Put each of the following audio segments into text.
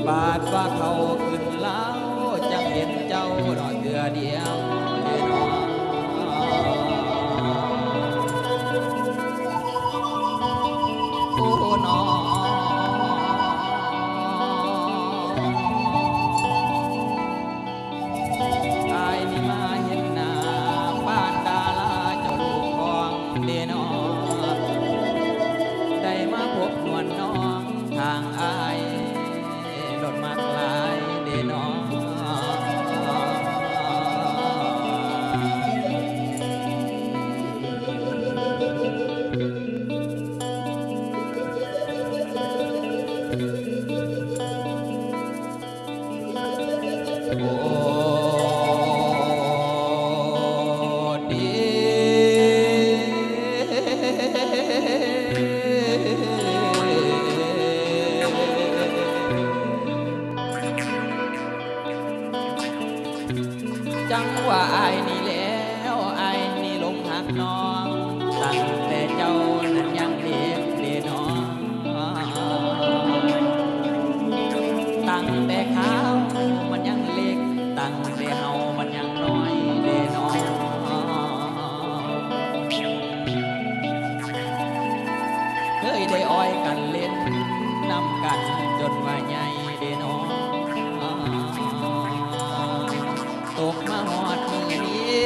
บาดว่าเขาขึ้นเล้าจังเห็นเจ้าดอกเดือเดียวเด้อนอโอ้นออายนี่มาเห็นหน้าบ้านดาราเจ้าลูกของเด้อนอได้มาพบนวลน้องทางอายรถมากลายเด้อนอโอ้ดีจังว่าอายนี่แล้วอายนี่หลงหักน้องตั้งแต่เจ้านั้นยังเด็กเด้อน้องตั้งแต่เขามันยังเล็กตั้งแต่เฮามันยังน้อยเด้อน้องเคยได้อ้อยกันเล่นนำกันจนว่าใหญ่เด้อน้องตกมาหอดมือนี้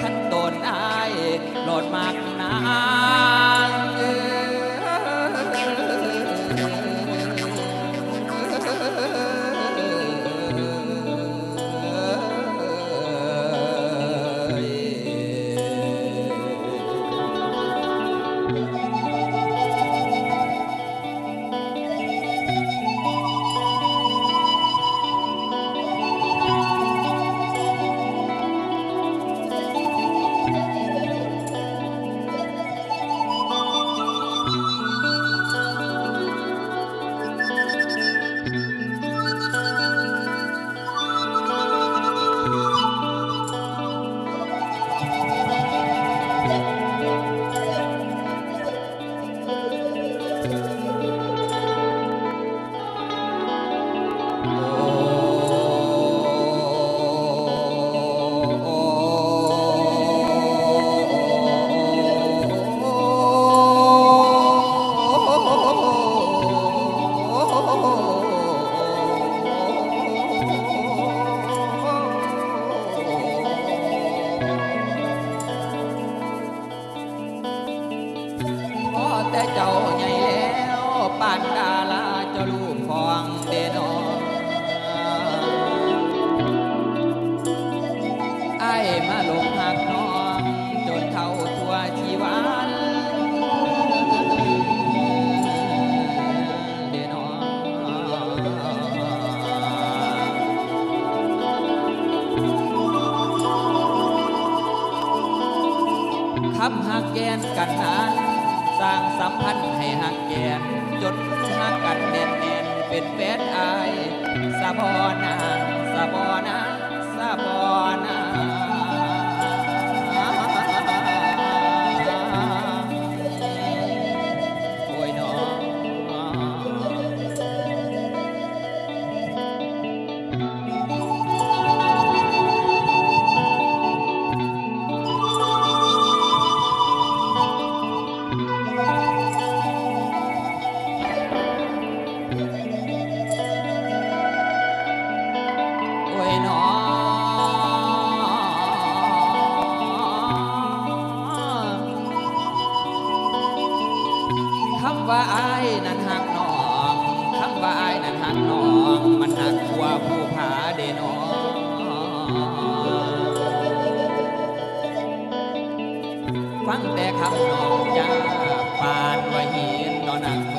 ขันโดนอายโหลดมากนาน เจ้าใหญ่แล้วปานดาลาเจ้าลูกของเดนอไอ้มาหลงหักน้องจนเท่าทั่วชีวันเดนอคำหักแกนกันนานสร้างสัมพันธ์ให้หักแกนจนหักกันแน่นแน่นเป็นแฟนอายสะบอนาสะบอนาสะบอนาโอ้ยน้องโอ้ยน้องคำว่าอายนั้นหักน้องคำว่าอายนั้นหักน้องมันหักกว่าผู้ผาเดนอฟังแต่คำน้องจ้าปานว่าหินนอนหนักมื